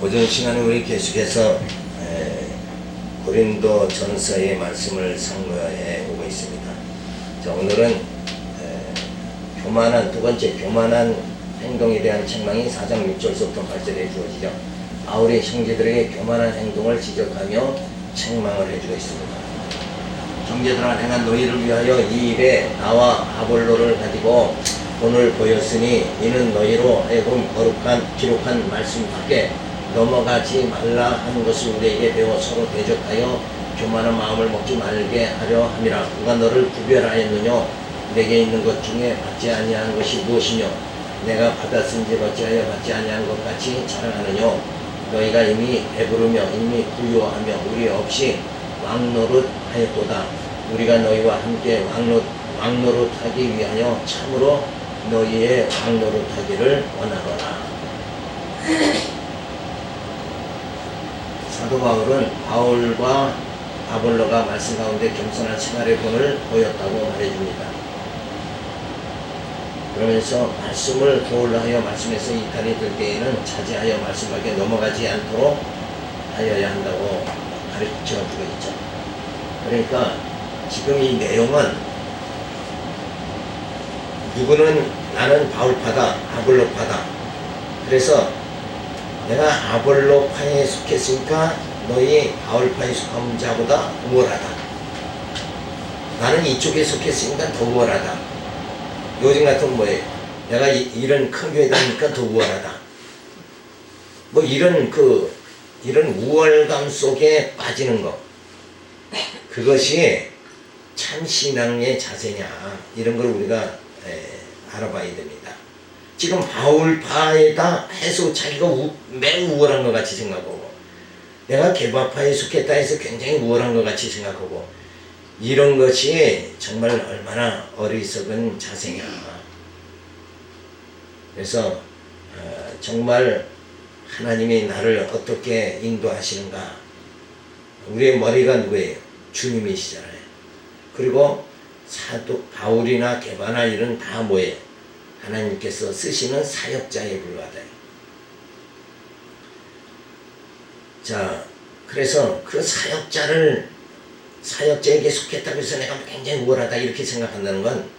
오전 시간에 우리 계속해서 고린도 전서의 말씀을 상고해 오고 있습니다. 자, 오늘은 교만한, 두 번째 교만한 행동에 대한 책망이 4장 6절부터 8절에 주어지죠. 바울이 형제들에게 교만한 행동을 지적하며 책망을 해주고 있습니다. 형제들아, 내가 너희를 위하여 이 일에 나와 아볼로를 가지고 본을 보였으니 이는 너희로 하여금 거룩한 기록한 말씀 밖에 넘어가지 말라 하는 것을 우리에게 배워 서로 대적하여 교만한 마음을 먹지 말게 하려 함이라. 누가 너를 구별하였느냐? 내게 있는 것 중에 받지 아니한 것이 무엇이뇨? 내가 받았은지 어찌하여 받지 아니한 것 같이 자랑하느뇨? 너희가 이미 배부르며 이미 부유하며 우리 없이 왕노릇 하였도다. 우리가 너희와 함께 왕노릇하기 위하여 참으로 너희의 왕노릇하기를 원하노라. 사도 바울은 바울과 아볼로가 말씀 가운데 겸손한 생활의 본을 보였다고 말해줍니다. 그러면서 말씀을 도울하여 말씀에서 이탈이 될 때에는 자제하여 말씀 밖에 넘어가지 않도록 하여야 한다고 가르쳐주고 있죠. 그러니까 지금 이 내용은 누구는 나는 바울파다, 아볼로파다. 그래서 내가 아볼로파에 속했으니까 너희 바울파에 속한 자보다 우월하다. 나는 이쪽에 속했으니까 더 우월하다. 요즘 같은 뭐예요? 내가 이런 큰 교회 다니니까 더 우월하다. 뭐 이런 우월감 속에 빠지는 거. 그것이 참 신앙의 자세냐. 이런 걸 우리가 알아봐야 됩니다. 지금 바울파에다 해서 자기가 매우 우월한 것 같이 생각하고, 내가 개바파에 속했다 해서 굉장히 우월한 것 같이 생각하고, 이런 것이 정말 얼마나 어리석은 자세냐. 그래서 정말 하나님이 나를 어떻게 인도하시는가. 우리의 머리가 누구예요? 주님이시잖아요. 그리고 사도 바울이나 게바나 이런 다 뭐예요? 하나님께서 쓰시는 사역자에 불과하다. 자, 그래서 그 사역자에게 속했다고 해서 내가 굉장히 우월하다 이렇게 생각한다는 건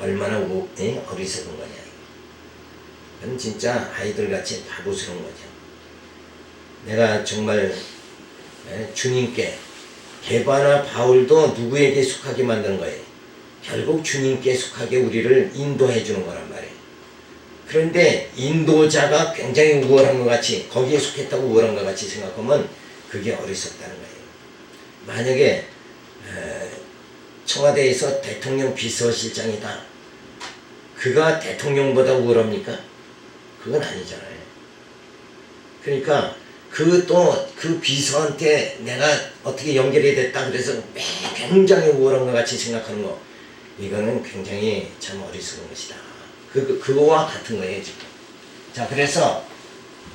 얼마나 어리석은 거냐. 그건 진짜 아이들같이 바보스러운 거죠. 내가 정말 주님께, 게바나 바울도 누구에게 속하게 만드는 거예요? 결국 주님께 속하게 우리를 인도해 주는 거란 말이에요. 그런데 인도자가 굉장히 우월한 것 같이, 거기에 속했다고 우월한 것 같이 생각하면 그게 어리석다는 거예요. 만약에 청와대에서 대통령 비서실장이다. 그가 대통령보다 우월합니까? 그건 아니잖아요. 그러니까 그 비서한테 내가 어떻게 연결이 됐다 그래서 굉장히 우월한 것 같이 생각하는 거, 이거는 굉장히 참 어리석은 것이다. 그거와 같은 거예요, 지금. 자, 그래서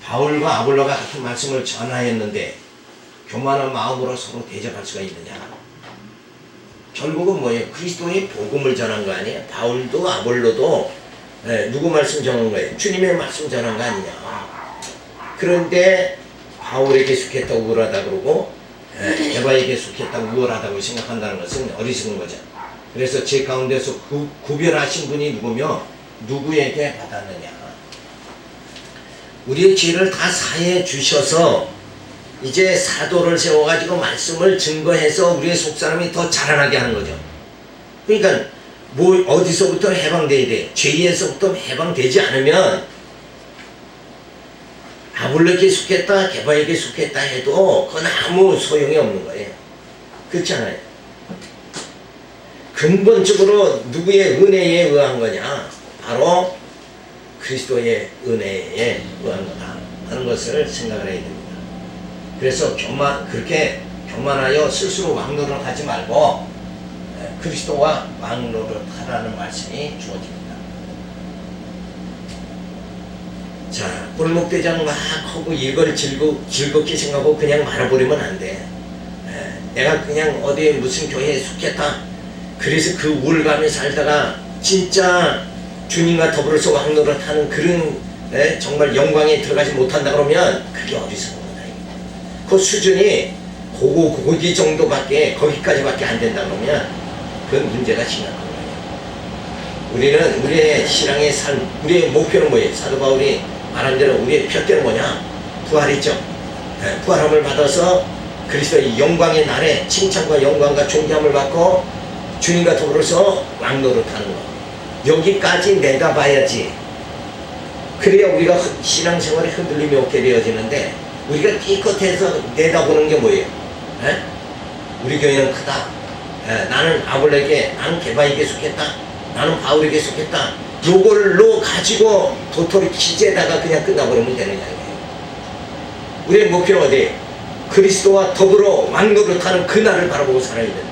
바울과 아볼로가 같은 말씀을 전하였는데 교만한 마음으로 서로 대적할 수가 있느냐. 결국은 뭐예요? 그리스도의 복음을 전한 거 아니에요? 바울도 아볼로도 누구 말씀 전한 거예요? 주님의 말씀 전한 거 아니냐. 그런데 바울에게 속했다고 우월하다 그러고 게바에게 속했다고 우월하다고 생각한다는 것은 어리석은 거죠. 그래서 제 가운데서 구별하신 분이 누구며 누구에게 받았느냐. 우리의 죄를 다 사해 주셔서 이제 사도를 세워가지고 말씀을 증거해서 우리의 속사람이 더 자라나게 하는 거죠. 그러니까 뭐 어디서부터 해방돼야 돼? 죄에서부터 해방되지 않으면 아볼로에게 속했다, 게바에게 속했다 해도 그건 아무 소용이 없는 거예요. 그렇잖아요. 근본적으로 누구의 은혜에 의한 거냐? 바로 그리스도의 은혜에 의한 거다 하는 것을 생각을 해야 됩니다. 그래서 그렇게 교만하여 스스로 왕노릇 하지 말고 그리스도와 왕노릇 하라는 말씀이 주어집니다. 자, 골목대장 막 하고 이걸 즐겁게 생각하고 그냥 말아버리면 안 돼. 내가 그냥 어디에 무슨 교회에 속했다. 그래서 그 우울감에 살다가 진짜 주님과 더불어서 왕노릇 하는 그런 정말 영광에 들어가지 못한다 그러면 그게 어리석은 거다. 그 수준이 고기 정도밖에 거기까지밖에 안 된다 그러면 그건 문제가 심각한 거예요. 우리는 우리의 신앙의 삶, 우리의 목표는 뭐예요? 사도 바울이 말한 대로 우리의 표대는 뭐냐? 부활이죠. 부활함을 받아서 그리스도의 영광의 날에 칭찬과 영광과 존귀함을 받고 주님과 더불어서 왕노릇하는 거. 여기까지 내다봐야지. 그래야 우리가 신앙생활에 흔들림이 없게 되어지는데 우리가 띠껏해서 내다보는 게 뭐예요? 우리 교회는 크다. 나는 아볼레게, 나는 게바에게 속했다. 나는 바울에게 속했다. 요걸로 가지고 도토리 기재에다가 그냥 끝나버리면 되느냐 이거예요. 우리의 목표는 어디? 그리스도와 더불어 왕노릇하는 그날을 바라보고 살아야 된다.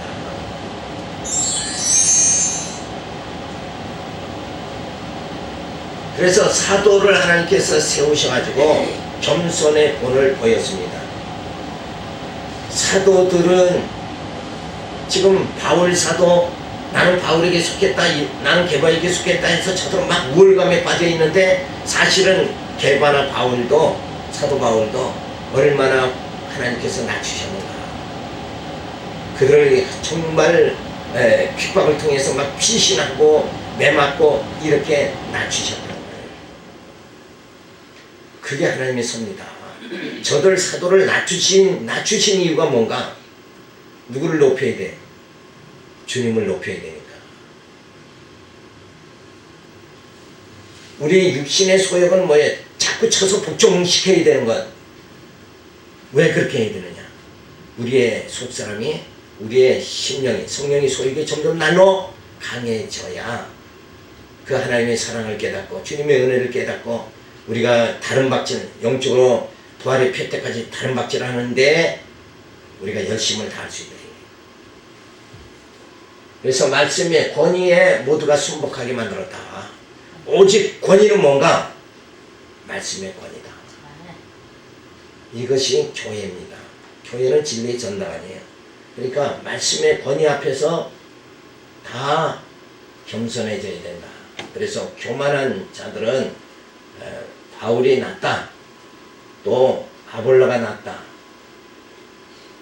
그래서 사도를 하나님께서 세우셔가지고 겸손의 본을 보였습니다. 사도들은 지금 바울 사도, 나는 바울에게 속했다, 나는 게바에게 속했다 해서 저도 막 우월감에 빠져 있는데 사실은 게바나 바울도, 사도 바울도 얼마나 하나님께서 낮추셨는가. 그들을 정말 핍박을 통해서 막 피신하고 매맞고 이렇게 낮추셨다. 그게 하나님의 섭니다. 저들 사도를 낮추신 이유가 뭔가? 누구를 높여야 돼? 주님을 높여야 되니까. 우리 육신의 소욕은 뭐예요? 자꾸 쳐서 복종시켜야 되는 것. 왜 그렇게 해야 되느냐? 우리의 속사람이, 우리의 심령이, 성령이 소욕이 점점 날로 강해져야 그 하나님의 사랑을 깨닫고 주님의 은혜를 깨닫고 우리가 다른 박질, 영적으로 부활의 표때까지 다른 박질 하는데 우리가 열심을 다할 수 있다. 그래서 말씀의 권위에 모두가 순복하게 만들었다. 오직 권위는 뭔가? 말씀의 권위다. 이것이 교회입니다. 교회는 진리의 전당아니에요. 그러니까 말씀의 권위 앞에서 다 겸손해져야 된다. 그래서 교만한 자들은 바울이 낫다, 또 아볼로가 낫다,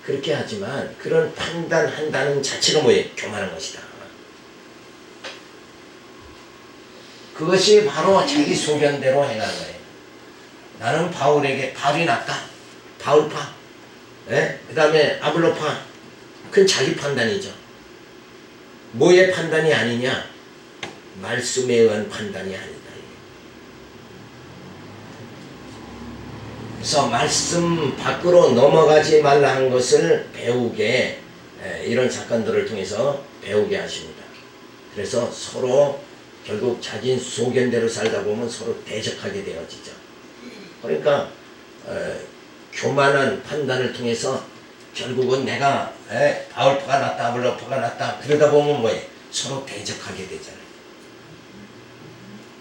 그렇게 하지만 그런 판단한다는 자체가 뭐예요? 교만한 것이다. 그것이 바로 자기 소견대로 해나가는 거예요. 나는 바울이 낫다, 바울파, 그 다음에 아볼로파, 그건 자기 판단이죠. 뭐의 판단이 아니냐? 말씀에 의한 판단이 아니다. 그래서 말씀 밖으로 넘어가지 말라 한 것을 배우게, 이런 사건들을 통해서 배우게 하십니다. 그래서 서로 결국 자기 소견대로 살다 보면 서로 대적하게 되어지죠. 그러니까 교만한 판단을 통해서 결국은 내가 바울파가 낫다, 아볼로파가 낫다, 그러다 보면 뭐예요? 서로 대적하게 되잖아요.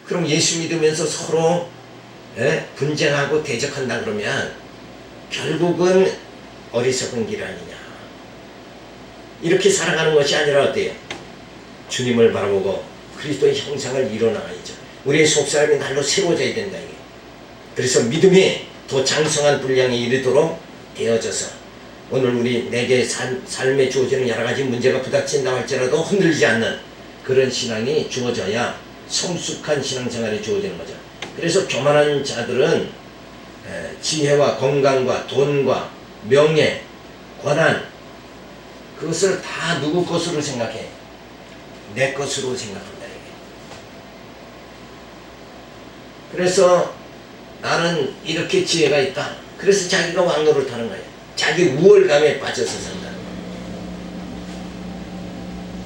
그럼 예수 믿으면서 서로 분쟁하고 대적한다 그러면 결국은 어리석은 길 아니냐. 이렇게 살아가는 것이 아니라 어때요? 주님을 바라보고 그리스도의 형상을 이뤄나가야죠. 우리의 속사람이 날로 세워져야 된다. 이게. 그래서 믿음이 더 장성한 분량에 이르도록 되어져서 오늘 우리 내게 삶에 주어지는 여러 가지 문제가 부닥친다 할지라도 흔들리지 않는 그런 신앙이 주어져야 성숙한 신앙생활이 주어지는 거죠. 그래서 교만한 자들은 지혜와 건강과 돈과 명예, 권한, 그것을 다 누구 것으로 생각해? 내 것으로 생각한다. 그래서 나는 이렇게 지혜가 있다. 그래서 자기가 왕노릇 하는 거예요. 자기 우월감에 빠져서 산다는 거예요.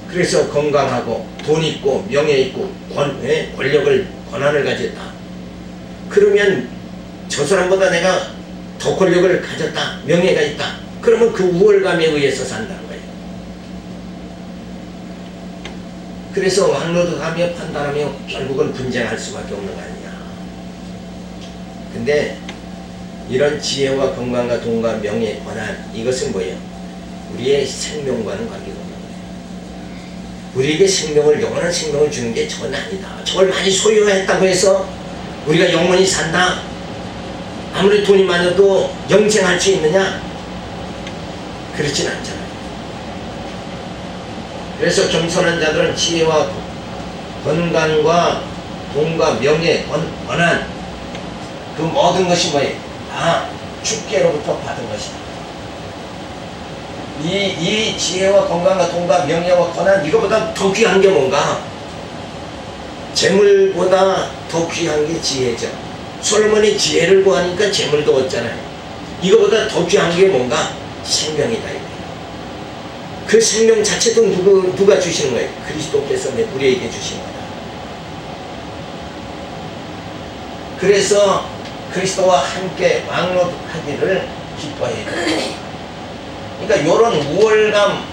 그래서 건강하고 돈 있고 명예 있고 권력을, 권한을 가졌다. 그러면 저 사람보다 내가 더 권력을 가졌다, 명예가 있다. 그러면 그 우월감에 의해서 산다는 거예요. 그래서 왕노릇하며 판단하며 결국은 분쟁할 수밖에 없는 거 아니냐. 근데 이런 지혜와 건강과 돈과 명예, 권한, 이것은 뭐예요? 우리의 생명과는 관계가 없는 거예요. 우리에게 생명을, 영원한 생명을 주는 게 저건 아니다. 저걸 많이 소유했다고 해서 우리가 영원히 산다. 아무리 돈이 많아도 영생할 수 있느냐? 그렇진 않잖아요. 그래서 겸손한 자들은 지혜와 건강과 돈과 명예, 권한, 그 모든 것이 뭐예요? 다 주께로부터 받은 것이다. 이 지혜와 건강과 돈과 명예와 권한, 이거보다 더 귀한 게 뭔가? 재물보다 더 귀한 게 지혜죠. 솔로몬이 지혜를 구하니까 재물도 얻잖아요. 이거보다 더 귀한 게 뭔가? 생명이다. 그 생명 자체도 누가 주시는 거예요? 그리스도께서 우리에게 주신 거다. 그래서 그리스도와 함께 왕노하기를 기뻐해야 돼요. 그러니까 이런 우월감,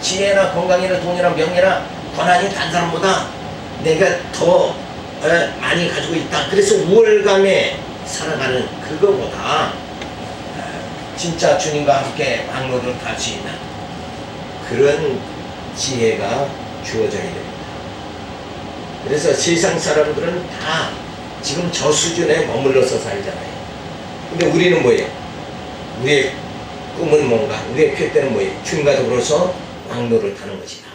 지혜나 건강이나 돈이나 명예나 권한이 다른 사람보다 내가 더 많이 가지고 있다. 그래서 우월감에 살아가는 그거보다 진짜 주님과 함께 왕노를 갈 수 있는 그런 지혜가 주어져야 됩니다. 그래서 세상 사람들은 다 지금 저 수준에 머물러서 살잖아요. 근데 우리는 뭐예요? 우리의 꿈은 뭔가? 우리의 표대는 뭐예요? 주님과 더불어서 왕노를 타는 것이다.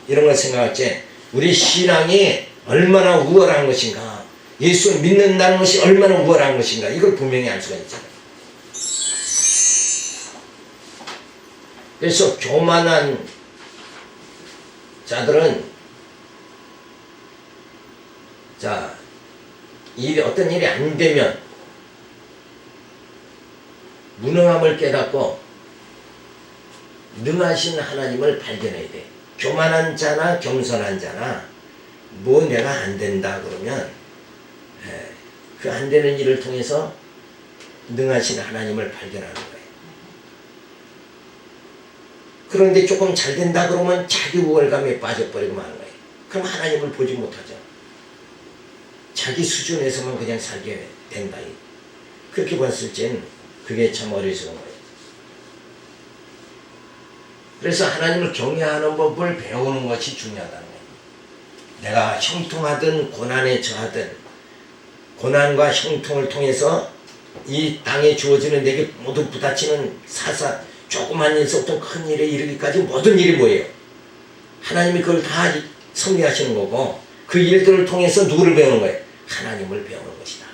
이런 걸 생각할 때 우리 신앙이 얼마나 우월한 것인가, 예수를 믿는다는 것이 얼마나 우월한 것인가, 이걸 분명히 알 수가 있잖아요. 그래서 교만한 자들은 어떤 일이 안 되면 무능함을 깨닫고 능하신 하나님을 발견해야 돼. 교만한 자나 겸손한 자나 뭐 내가 안 된다 그러면 그 안 되는 일을 통해서 능하신 하나님을 발견하는 거예요. 그런데 조금 잘 된다 그러면 자기 우월감에 빠져버리고 마는 거예요. 그럼 하나님을 보지 못하죠. 자기 수준에서만 그냥 살게 된다. 그렇게 봤을 땐 그게 참 어리석은 거예요. 그래서 하나님을 경외하는 법을 배우는 것이 중요하다는 거예요. 내가 형통하든 고난에 처하든 고난과 형통을 통해서 이 땅에 주어지는 내게 모두 부딪히는 사사, 조그만 일서부터 큰 일에 이르기까지 모든 일이 뭐예요? 하나님이 그걸 다 섭리하시는 거고 그 일들을 통해서 누구를 배우는 거예요? 하나님을 배우는 것이다.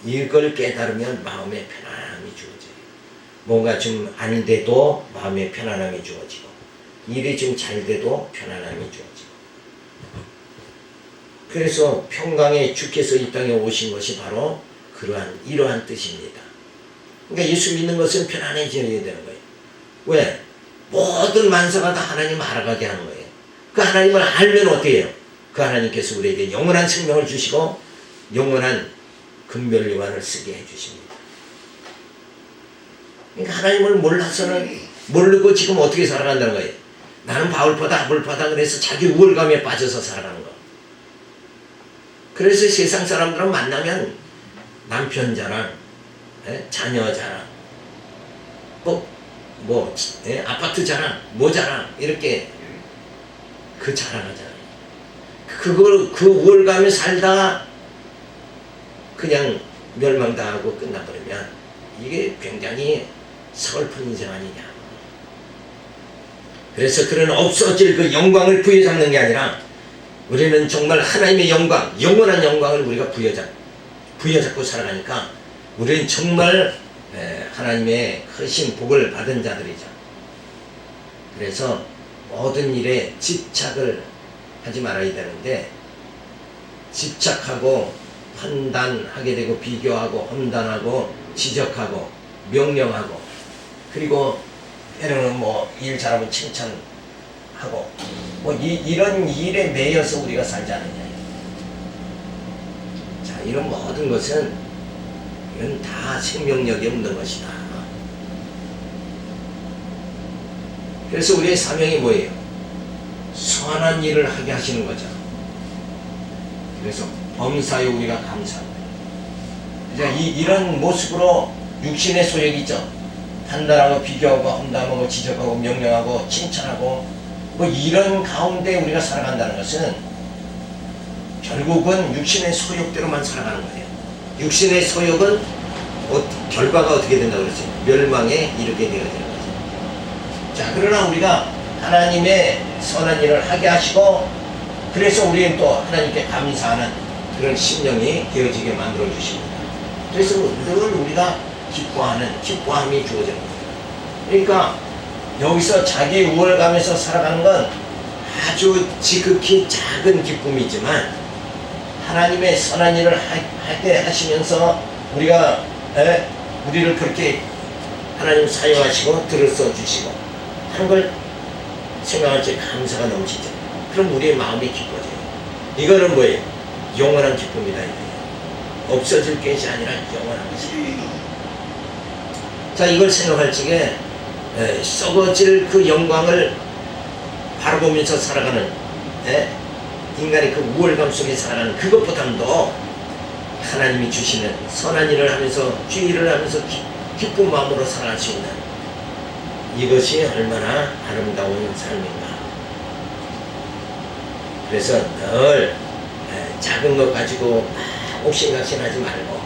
이걸 깨달으면 마음의 편안함이 주어져요. 뭔가 좀 안 돼도 마음의 편안함이 주어지고 일이 좀 잘 돼도 편안함이 주어지고 그래서 평강의 주께서 이 땅에 오신 것이 바로 이러한 뜻입니다. 그러니까 예수 믿는 것은 편안해져야 되는 거예요. 왜? 모든 만사가 다 하나님 알아가게 하는 거예요. 그 하나님을 알면 어떻게 해요? 그 하나님께서 우리에게 영원한 생명을 주시고 영원한 금별유관을 쓰게 해주십니다. 그러니까 하나님을 몰라서는 모르고 지금 어떻게 살아간다는 거예요. 나는 바울파다 아볼파다 그래서 자기 우월감에 빠져서 살아가는 거. 그래서 세상 사람들은 만나면 남편 자랑, 자녀 자랑, 아파트 자랑, 뭐 자랑 이렇게 그 자랑하잖아요. 그 우월감에 살다가 그냥 멸망당하고 끝나버리면 이게 굉장히 서글픈 인생 아니냐. 그래서 그런 없어질 그 영광을 부여잡는 게 아니라 우리는 정말 하나님의 영광, 영원한 영광을 우리가 부여잡고 살아가니까 우리는 정말 하나님의 크신 복을 받은 자들이죠. 그래서 모든 일에 집착을 하지 말아야 되는데 집착하고 판단하게 되고 비교하고 험단하고 지적하고 명령하고 그리고 때로는 일 잘하면 칭찬하고 이런 일에 매여서 우리가 살지 않느냐. 자, 이런 모든 것은 이건 다 생명력이 없는 것이다. 그래서 우리의 사명이 뭐예요? 선한 일을 하게 하시는 거죠. 그래서 범사에 우리가 감사합니다. 이런 모습으로 육신의 소욕이 있죠. 판단하고 비교하고 험담하고 지적하고 명령하고 칭찬하고 이런 가운데 우리가 살아간다는 것은 결국은 육신의 소욕대로만 살아가는 거예요. 육신의 소욕은 결과가 어떻게 된다고 그랬지? 멸망에 이르게 되어야 되는 거죠. 자, 그러나 우리가 하나님의 선한 일을 하게 하시고, 그래서 우리는 또 하나님께 감사하는 그런 심령이 되어지게 만들어 주십니다. 그래서 늘 우리가 기뻐함이 주어지는 거예요. 그러니까 여기서 자기 우월감에서 살아가는 건 아주 지극히 작은 기쁨이지만, 하나님의 선한 일을 하게 하시면서 우리를 그렇게 하나님 사용하시고 들어써 주시고 하는 걸 생각할 때 감사가 넘치죠. 그럼 우리의 마음이 기뻐져요. 이거는 뭐예요? 영원한 기쁨이다. 없어질 것이 아니라 영원한 것이에요. 자, 이걸 생각할 적에 썩어질 그 영광을 바라보면서 살아가는 인간의 그 우월감 속에 살아가는 그것보다도 하나님이 주시는 선한 일을 하면서 주의를 하면서 기쁜 마음으로 살아갈 수 있는 이것이 얼마나 아름다운 삶인가. 그래서 늘 작은 것 가지고 옥신각신하지 말고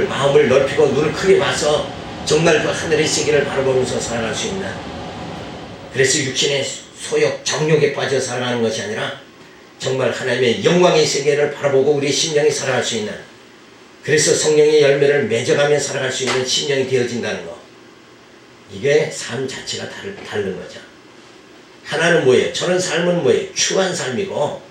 마음을 넓히고 눈을 크게 봐서 정말 그 하늘의 세계를 바라보면서 살아갈 수 있는, 그래서 육신의 소욕, 정욕에 빠져 살아가는 것이 아니라 정말 하나님의 영광의 세계를 바라보고 우리 심령이 살아갈 수 있는, 그래서 성령의 열매를 맺어가며 살아갈 수 있는 심령이 되어진다는 것. 이게 삶 자체가 다른 거죠. 하나는 뭐예요? 저런 삶은 뭐예요? 추한 삶이고,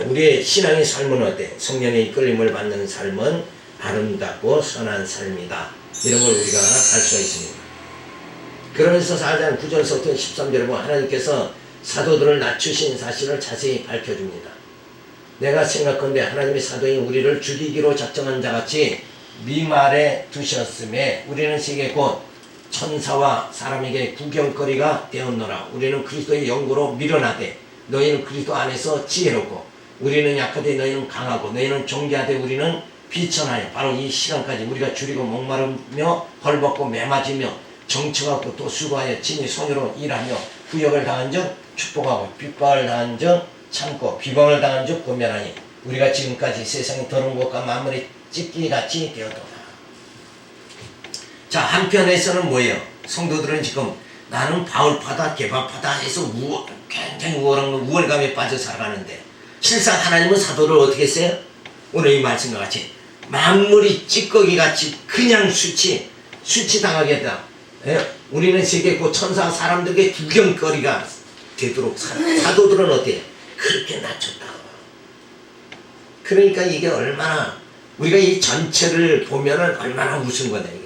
우리의 신앙의 삶은 어때요? 성령의 이끌림을 받는 삶은 아름답고 선한 삶이다. 이런 걸 우리가 알 수가 있습니다. 그러면서 4장 9절부터 13절에 보면 하나님께서 사도들을 낮추신 사실을 자세히 밝혀줍니다. 내가 생각컨대 하나님의 사도인 우리를 죽이기로 작정한 자같이 미말에 두셨음에 우리는 세계 곧 천사와 사람에게 구경거리가 되었노라. 우리는 그리스도의 영구로 밀어나되 너희는 그리스도 안에서 지혜롭고, 우리는 약하되 너희는 강하고, 너희는 존귀하되 우리는 비천하여. 바로 이 시간까지 우리가 줄이고 목마르며 헐벗고 매맞으며 정처하고 또 수고하여 친히 손으로 일하며 구역을 당한 적 축복하고 핍박을 당한 적 참고 비방을 당한 적 권면하니 우리가 지금까지 세상의 더러운 것과 만물의 찢기같이 되었도다. 자, 한편에서는 뭐예요? 성도들은 지금 나는 바울파다 개바파다 해서 굉장히 우월감에 빠져 살아가는데, 실상 하나님은 사도를 어떻게 했어요? 오늘 이 말씀과 같이 만물이 찌꺼기같이 그냥 수치당하게 했다. 우리는 세계 곧 천사 사람들에게 구경거리가 되도록 사도들은 어때요? 그렇게 낮췄다. 그러니까 이게 얼마나, 우리가 이 전체를 보면은 얼마나 무슨 거다 이게.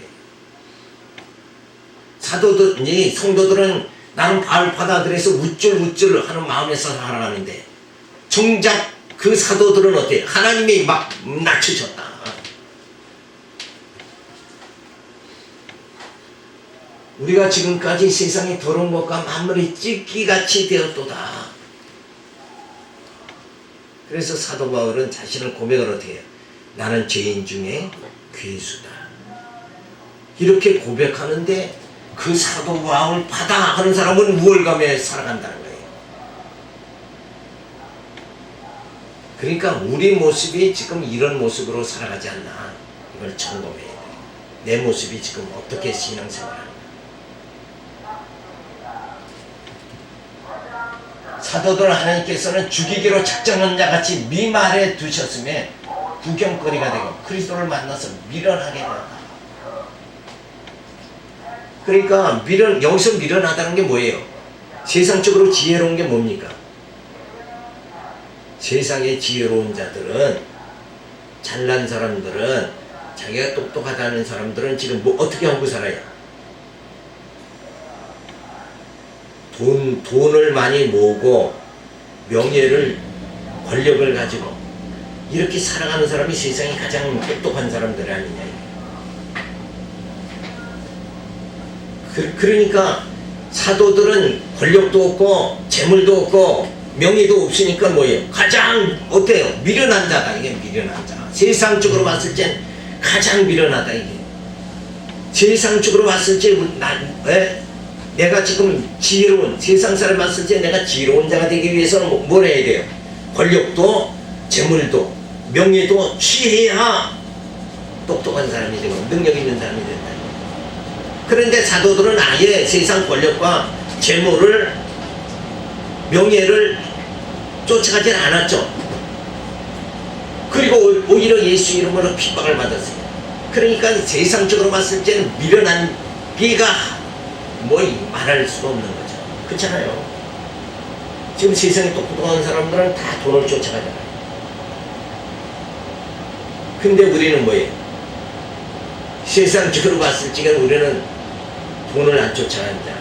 성도들은 나는 바울파다 그래서 우쭐우쭐 하는 마음에서 살아가는데, 정작 그 사도들은 어때요? 하나님이 막 낮추셨다. 우리가 지금까지 세상의 더러운 것과 만물이 찢기같이 되었도다. 그래서 사도 바울은 자신을 고백을 어떻게 해요? 나는 죄인 중에 괴수다. 이렇게 고백하는데 그 사도 바울 파다 하는 사람은 우월감에 살아간다는 거예요. 그러니까 우리 모습이 지금 이런 모습으로 살아가지 않나, 이걸 점검해야 돼요. 내 모습이 지금 어떻게 신앙생활하는가. 사도들 하나님께서는 죽이기로 작정한 자같이 미말에 두셨음에 구경거리가 되고 그리스도를 만나서 미련하게 된다. 그러니까 여기서 미련하다는 게 뭐예요? 세상적으로 지혜로운 게 뭡니까? 세상의 지혜로운 자들은, 잘난 사람들은, 자기가 똑똑하다는 사람들은 지금 어떻게 하고 살아요? 돈을 많이 모으고 명예를, 권력을 가지고 이렇게 살아가는 사람이 세상에 가장 똑똑한 사람들 아니냐. 그러니까 사도들은 권력도 없고 재물도 없고 명예도 없으니까 뭐예요? 가장 어때요? 미련한 자다. 이게 미련한 자. 세상적으로 봤을 땐 가장 미련하다. 이게 세상적으로 봤을 때 내가 지금 지혜로운, 세상 사람 봤을 때 내가 지혜로운 자가 되기 위해서는 뭘 해야 돼요? 권력도 재물도 명예도 취해야 똑똑한 사람이 되고 능력 있는 사람이 된다. 그런데 사도들은 아예 세상 권력과 재물을 명예를 쫓아가지 않았죠. 그리고 오히려 예수 이름으로 핍박을 받았어요. 그러니까 세상적으로 봤을 때는 미련한 비가 뭐 말할 수가 없는 거죠. 그렇잖아요. 지금 세상에 똑똑한 사람들은 다 돈을 쫓아가잖아요. 근데 우리는 뭐예요? 세상적으로 봤을 적에 우리는 돈을 안 쫓아간다.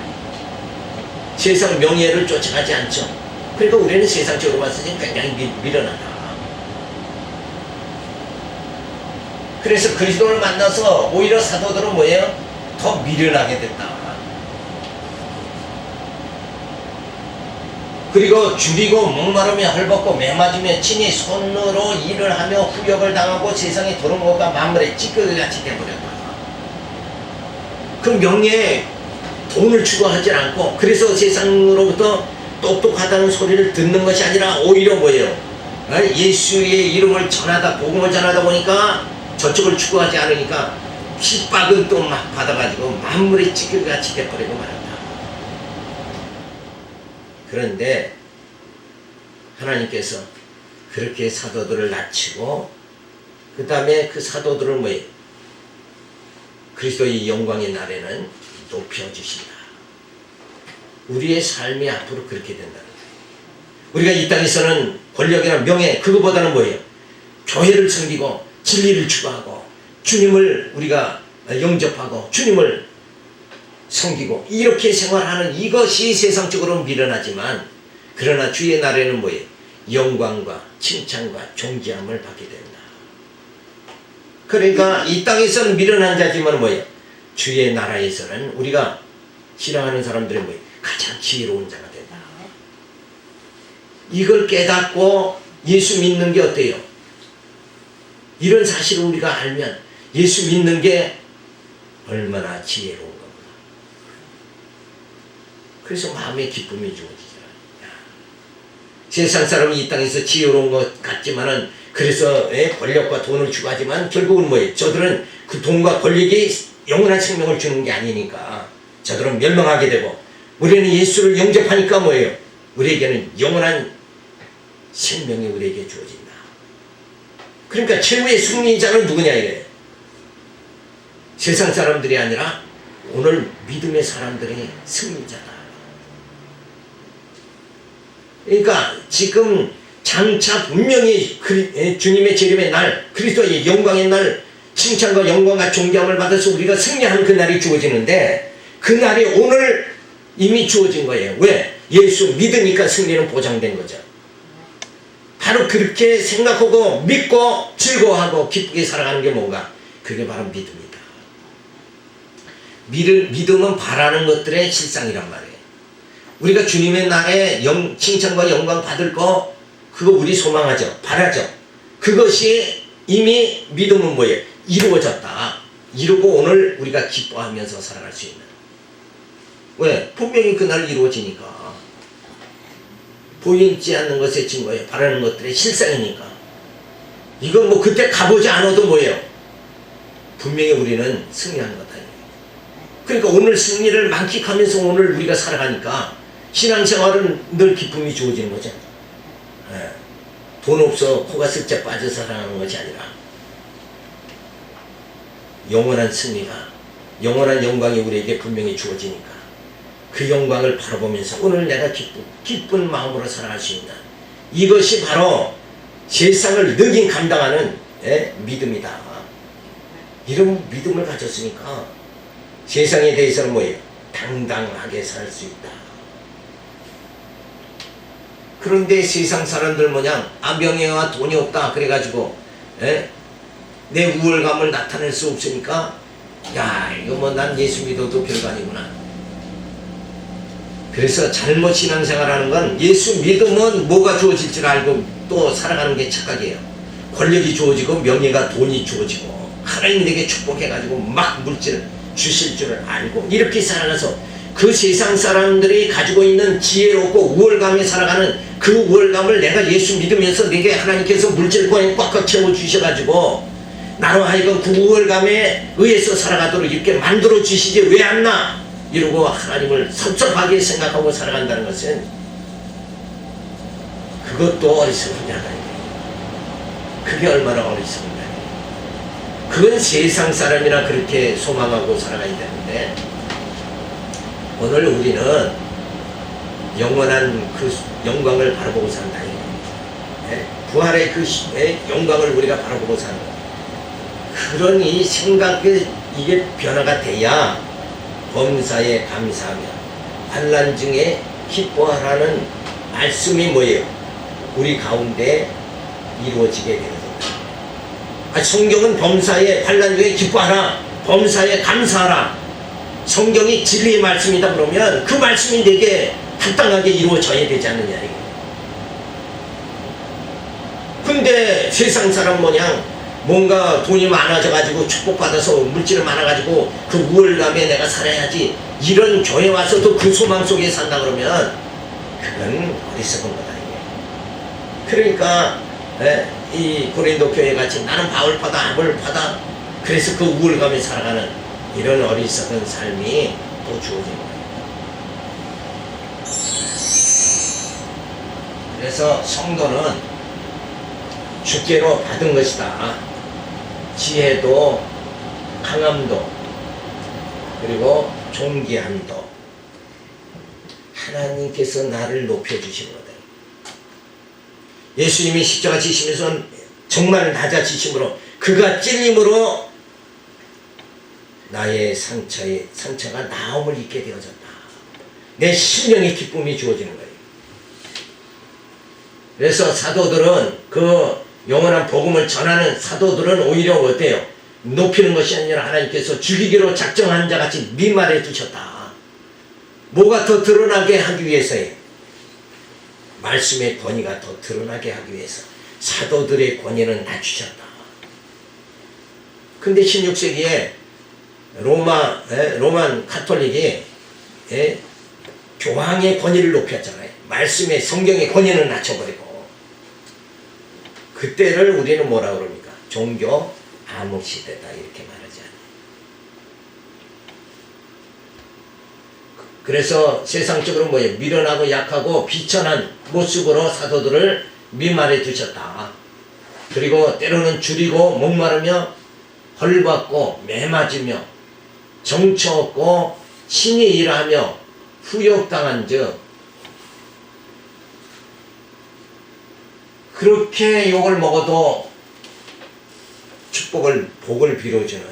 세상 명예를 쫓아가지 않죠. 그러니까 우리는 세상적으로 봤을 때 굉장히 미련하다. 그래서 그리스도를 만나서 오히려 사도들은 뭐예요? 더 미련하게 됐다. 그리고 줄이고 목마르며 헐벗고 매맞으며 친히 손으로 일을 하며 후욕을 당하고 세상의 더러운 것과 만물의 찌꺼기같이 되어버렸다. 그 명예에 돈을 추구하지 않고, 그래서 세상으로부터 똑똑하다는 소리를 듣는 것이 아니라 오히려 뭐예요? 예수의 이름을 전하다, 복음을 전하다 보니까 저쪽을 추구하지 않으니까 핍박은 또 막 받아가지고 만물의 찌꺼기같이 돼버리고 말한다. 그런데 하나님께서 그렇게 사도들을 낮추고 그 다음에 그 사도들을 뭐예요? 그리스도의 영광의 날에는 높여주신다. 우리의 삶이 앞으로 그렇게 된다는 거예요. 우리가 이 땅에서는 권력이나 명예, 그거보다는 뭐예요? 교회를 섬기고 진리를 추구하고 주님을 우리가 영접하고 주님을 섬기고 이렇게 생활하는 이것이 세상적으로는 미련하지만, 그러나 주의 날에는 뭐예요? 영광과 칭찬과 존귀함을 받게 된다. 그러니까 이 땅에서는 미련한 자지만 뭐예요? 주의 나라에서는 우리가 신앙하는 사람들은 뭐예요? 가장 지혜로운 자가 된다. 이걸 깨닫고 예수 믿는 게 어때요? 이런 사실을 우리가 알면 예수 믿는 게 얼마나 지혜로운 겁니다. 그래서 마음의 기쁨이 주어지잖아요. 세상 사람이 이 땅에서 지혜로운 것 같지만은, 그래서 권력과 돈을 추구하지만 결국은 뭐예요? 저들은 그 돈과 권력이 영원한 생명을 주는 게 아니니까 저들은 멸망하게 되고, 우리는 예수를 영접하니까 뭐예요? 우리에게는 영원한 생명이 우리에게 주어진다. 그러니까 최후의 승리자는 누구냐 이래요. 세상 사람들이 아니라 오늘 믿음의 사람들이 승리자다. 그러니까 지금 장차 분명히 주님의 재림의 날, 그리스도의 영광의 날, 칭찬과 영광과 존경을 받아서 우리가 승리하는 그 날이 주어지는데, 그 날이 오늘 이미 주어진 거예요. 왜? 예수 믿으니까 승리는 보장된 거죠. 바로 그렇게 생각하고 믿고 즐거워하고 기쁘게 살아가는 게 뭔가? 그게 바로 믿음이다. 믿음은 바라는 것들의 실상이란 말이에요. 우리가 주님의 날에 칭찬과 영광 받을 거, 그거 우리 소망하죠. 바라죠. 그것이 이미 믿음은 뭐예요? 이루어졌다. 이루고 오늘 우리가 기뻐하면서 살아갈 수 있는. 왜? 분명히 그날 이루어지니까. 보이지 않는 것의 증거예요. 바라는 것들의 실상이니까. 이건 뭐 그때 가보지 않아도 뭐예요? 분명히 우리는 승리하는 거다. 그러니까 오늘 승리를 만끽하면서 오늘 우리가 살아가니까 신앙생활은 늘 기쁨이 주어지는 거죠. 돈 없어 코가 슬쩍 빠져 살아가는 것이 아니라 영원한 승리가, 영원한 영광이 우리에게 분명히 주어지니까 그 영광을 바라보면서 오늘 내가 기쁜 마음으로 살아갈 수 있는, 이것이 바로 세상을 능히 감당하는 믿음이다. 이런 믿음을 가졌으니까 세상에 대해서는 뭐예요? 당당하게 살 수 있다. 그런데 세상 사람들 뭐냐? 명예와 돈이 없다 그래가지고 내 우월감을 나타낼 수 없으니까 야, 이거 뭐 난 예수 믿어도 별거 아니구나. 그래서 잘못 신앙생활하는 건, 예수 믿으면 뭐가 주어질 줄 알고 또 살아가는 게 착각이에요. 권력이 주어지고 명예가, 돈이 주어지고 하나님 내게 축복해가지고 막 물질을 주실 줄을 알고 이렇게 살아가서 그 세상 사람들이 가지고 있는 지혜롭고 우월감에 살아가는 그 우월감을 내가 예수 믿으면서 내게 하나님께서 물질권에 꽉꽉 채워주셔가지고 나로 하여금 그 우월감에 의해서 살아가도록 이렇게 만들어 주시지 왜 안 나? 이러고 하나님을 섭섭하게 생각하고 살아간다는 것은 그것도 어리석은 자다. 그게 얼마나 어리석은 자냐. 그건 세상 사람이나 그렇게 소망하고 살아가야 되는데 오늘 우리는 영원한 그 영광을 바라보고 산다. 부활의 그 영광을 우리가 바라보고 사는 것. 그런 이 생각이 이게 변화가 돼야 범사에 감사하며 환난 중에 기뻐하라는 말씀이 뭐예요? 우리 가운데 이루어지게 되는 겁니다. 성경은 범사에 환난 중에 기뻐하라, 범사에 감사하라. 성경이 진리의 말씀이다 그러면 그 말씀이 내게 합당하게 이루어져야 되지 않느냐 이거예요. 근데 세상 사람 모양 뭔가 돈이 많아져가지고 축복받아서 물질 많아가지고 그 우월감에 내가 살아야지 이런 교회 와서도 그 소망 속에 산다 그러면 그건 어리석은 거다 이게. 그러니까 이 고린도 교회 같이 나는 바울파다 아볼파다 그래서 그 우월감에 살아가는 이런 어리석은 삶이 또 주어진 거예요. 그래서 성도는 주께로 받은 것이다. 지혜도 강함도 그리고 존귀함도 하나님께서 나를 높여주시거든. 예수님이 십자가 지시면서 정말 낮아지심으로 그가 찔림으로 나의 상처가 나음을 입게 되어졌다. 내 심령의 기쁨이 주어지는 거예요. 그래서 사도들은 그 영원한 복음을 전하는 사도들은 오히려 어때요? 높이는 것이 아니라 하나님께서 죽이기로 작정한 자같이 미말해 두셨다. 뭐가 더 드러나게 하기 위해서예요? 말씀의 권위가 더 드러나게 하기 위해서 사도들의 권위는 낮추셨다. 근데 16세기에 로만 카톨릭이 교황의 권위를 높였잖아요. 말씀의 성경의 권위는 낮춰버리고 그때를 우리는 뭐라 그럽니까? 종교 암흑 시대다 이렇게 말하지 않아요. 그래서 세상적으로 뭐예요? 미련하고 약하고 비천한 모습으로 사도들을 미말해 두셨다. 그리고 때로는 줄이고 목마르며 헐받고 매맞으며 정처 없고 신이 일하며 후욕당한 즉 그렇게 욕을 먹어도 복을 빌어주는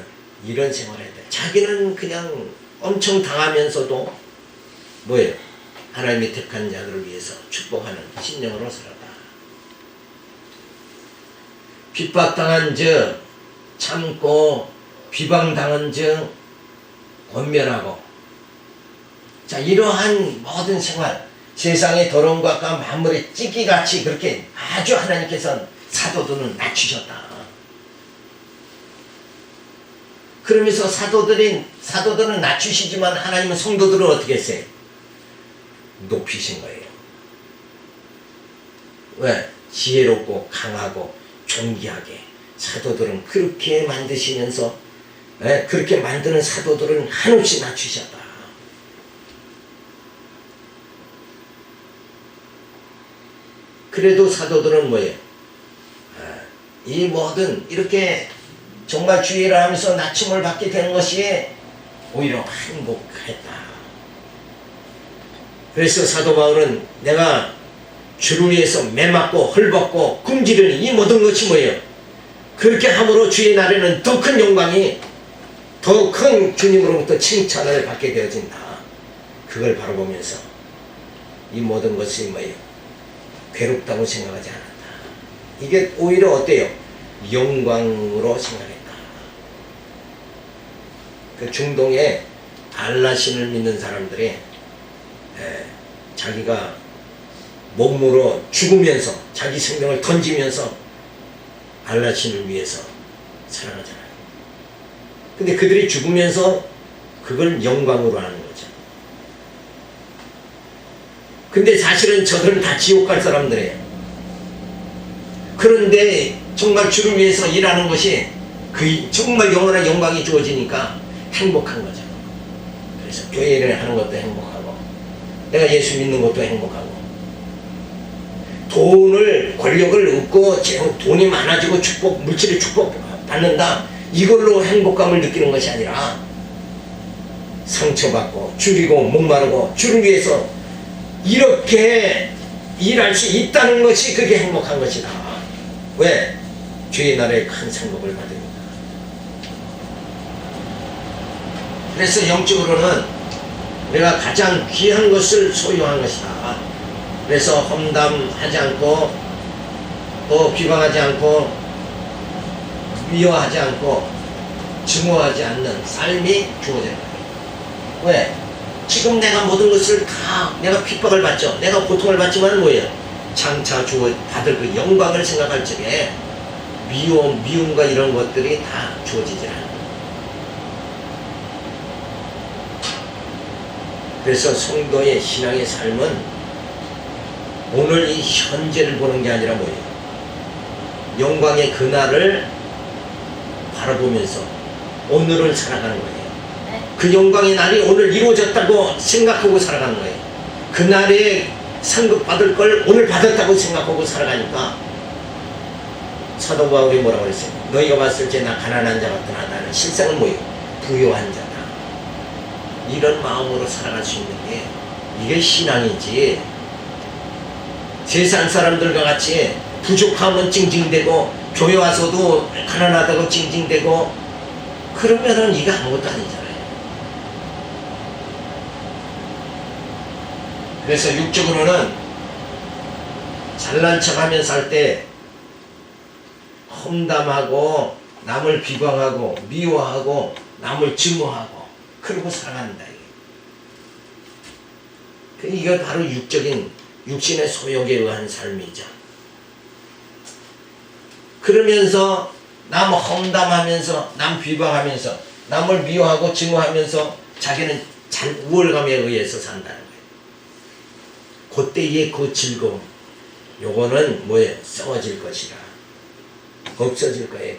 이런 생활을 해야 돼. 자기는 그냥 엄청 당하면서도 뭐예요? 하나님이 택한 자들을 위해서 축복하는 신령으로 살았다. 핍박당한 즉 참고 비방당한 즉 권면하고 자 이러한 모든 생활 세상의 더러운 것과 만물의 찌기같이 그렇게 아주 하나님께서 사도들은 낮추셨다. 그러면서 사도들은 낮추시지만 하나님은 성도들을 어떻게 했어요? 높이신 거예요. 왜? 지혜롭고 강하고 존귀하게 사도들은 그렇게 만드시면서 그렇게 만드는 사도들은 한없이 낮추셨다. 그래도 사도들은 뭐예요? 이 모든 이렇게 정말 주의를 하면서 낮춤을 받게 되는 것이 오히려 행복했다. 그래서 사도 바울은 내가 주를 위해서 매맞고 헐벗고 굶주리는 이 모든 것이 뭐예요? 그렇게 함으로 주의 날에는 더 큰 영광이 더 큰 주님으로부터 칭찬을 받게 되어진다. 그걸 바라보면서 이 모든 것이 뭐예요? 괴롭다고 생각하지 않았다. 이게 오히려 어때요? 영광으로 생각했다. 그 중동에 알라신을 믿는 사람들이 자기가 몸으로 죽으면서 자기 생명을 던지면서 알라신을 위해서 살아가잖아요. 근데 그들이 죽으면서 그걸 영광으로 하는 거죠. 근데 사실은 저들은 다 지옥 갈 사람들이에요. 그런데 정말 주를 위해서 일하는 것이 그 정말 영원한 영광이 주어지니까 행복한 거죠. 그래서 교회 일을 하는 것도 행복하고, 내가 예수 믿는 것도 행복하고, 돈을, 권력을 얻고 돈이 많아지고 축복, 물질의 축복 받는다, 이걸로 행복감을 느끼는 것이 아니라 상처받고 줄이고 목마르고 주를 위해서 이렇게 일할 수 있다는 것이 그게 행복한 것이다. 왜? 주의 나라의 큰 상급을 받으니까. 그래서 영적으로는 내가 가장 귀한 것을 소유한 것이다. 그래서 험담하지 않고, 또 비방하지 않고, 미워하지 않고, 증오하지 않는 삶이 주어져야 돼. 왜? 지금 내가 모든 것을 다 내가 핍박을 받죠. 내가 고통을 받지만 뭐예요? 장차 받을 그 영광을 생각할 적에 미움과 이런 것들이 다 주어지질 않아요. 그래서 성도의 신앙의 삶은 오늘 이 현재를 보는 게 아니라 뭐예요? 영광의 그날을 바라보면서 오늘을 살아가는 거예요. 그 영광의 날이 오늘 이루어졌다고 생각하고 살아가는 거예요. 그날에 상급 받을 걸 오늘 받았다고 생각하고 살아가니까 사도 바울이 뭐라고 그랬어요? 너희가 봤을 때 나 가난한 자 같으나 나는 실상은 뭐예요? 부요한 자다. 이런 마음으로 살아갈 수 있는 게 이게 신앙이지, 세상 사람들과 같이 부족하면 찡찡대고 교회 와서도 가난하다고 찡찡대고 그러면은 이게 아무것도 아니잖아요. 그래서 육적으로는 잘난 척하면서 할 때 험담하고 남을 비방하고 미워하고 남을 증오하고 그러고 살아간다. 이거 바로 육적인 육신의 소욕에 의한 삶이죠. 그러면서 남 험담하면서 남 비방하면서 남을 미워하고 증오하면서 자기는 우월감에 의해서 산다는 거예요. 그때의 그 즐거움, 요거는 뭐예요? 썩어질 것이라, 없어질 거예요.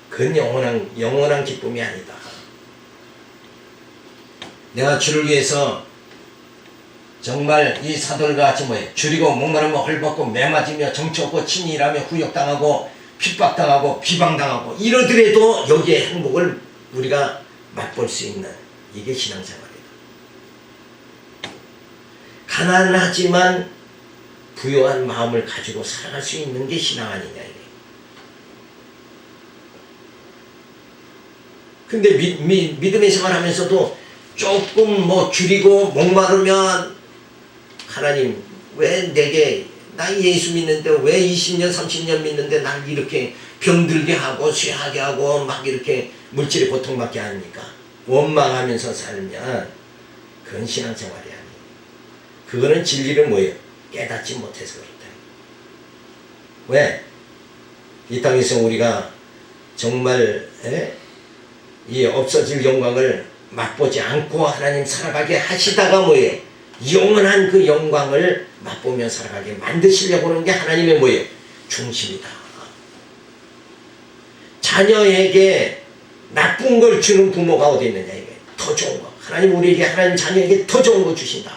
그건 영원한 기쁨이 아니다. 내가 주를 위해서 정말 이 사도들과 같이 뭐예요? 줄이고 목마르며 헐벗고 매맞으며 정치 없고 친일하며 후욕당하고 핍박당하고 비방당하고 이러더라도 여기에 행복을 우리가 맛볼 수 있는 이게 신앙생활이다. 가난하지만 부요한 마음을 가지고 살아갈 수 있는 게 신앙 아니냐 이게. 근데 믿음의 생활하면서도 조금 뭐 줄이고 목마르면 하나님 왜 내게, 나 예수 믿는데 왜 20년 30년 믿는데 날 이렇게 병들게 하고 쇠하게 하고 막 이렇게 물질의 고통받게 합니까? 원망하면서 살면 그건 신앙생활이 아니에요. 그거는 진리를 뭐예요? 깨닫지 못해서 그렇다. 왜? 이 땅에서 우리가 정말 이 없어질 영광을 맛보지 않고 하나님 살아가게 하시다가 뭐예요? 영원한 그 영광을 맛보며 살아가게 만드시려고 하는 게 하나님의 뭐예요? 중심이다. 자녀에게 나쁜 걸 주는 부모가 어디 있느냐 이게. 더 좋은 거. 하나님 우리에게, 하나님 자녀에게 더 좋은 거 주신다.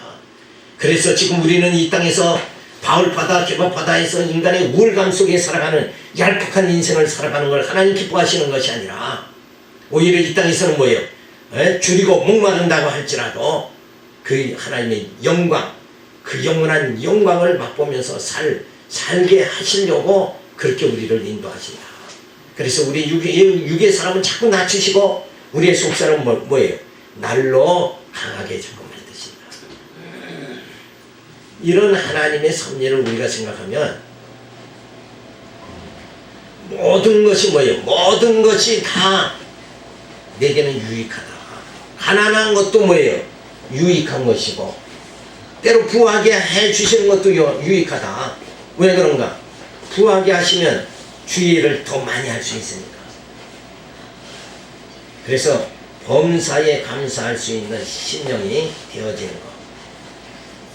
그래서 지금 우리는 이 땅에서 바울바다, 개바바다에서 인간의 우울감 속에 살아가는 얄팍한 인생을 살아가는 걸 하나님 기뻐하시는 것이 아니라 오히려 이 땅에서는 뭐예요? 줄이고 목마른다고 할지라도 그 하나님의 영광, 그 영원한 영광을 맛보면서 살게 하시려고 그렇게 우리를 인도하신다. 그래서 우리 육의 사람은 자꾸 낮추시고 우리의 속사람은 뭐예요? 날로 강하게 자꾸 만드신다. 이런 하나님의 섭리를 우리가 생각하면 모든 것이 뭐예요? 모든 것이 다 내게는 유익하다. 가난한 것도 뭐예요? 유익한 것이고 때로 부하게 해주시는 것도 유익하다. 왜 그런가? 부하게 하시면 주의 일을 더 많이 할 수 있으니까. 그래서 범사에 감사할 수 있는 심령이 되어지는 것,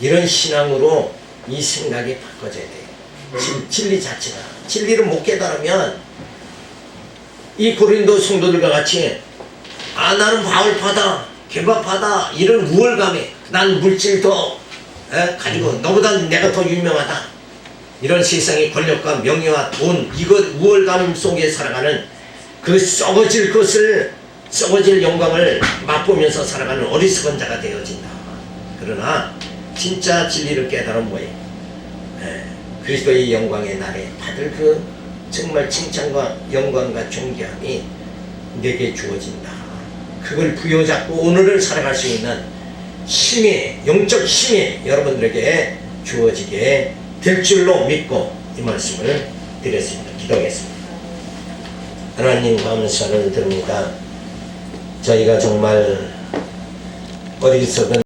이런 신앙으로 이 생각이 바꿔져야 돼요. 진리 자체가. 진리를 못 깨달으면 이 고린도 성도들과 같이 나는 바울파다 개바파다 이런 우월감에 난 물질 더 가지고 너보다 내가 더 유명하다 이런 세상의 권력과 명예와 돈 이것 우월감 속에 살아가는 그 썩어질 것을 썩어질 영광을 맛보면서 살아가는 어리석은 자가 되어진다. 그러나 진짜 진리를 깨달은 뭐예요? 그리스도의 영광의 날에 받을 그 정말 칭찬과 영광과 존귀함이 내게 주어진다. 그걸 부여잡고 오늘을 살아갈 수 있는 힘이 영적 힘이 여러분들에게 주어지게 될 줄로 믿고 이 말씀을 드렸습니다. 기도하겠습니다. 하나님 감사를 드립니다. 저희가 정말 어디서든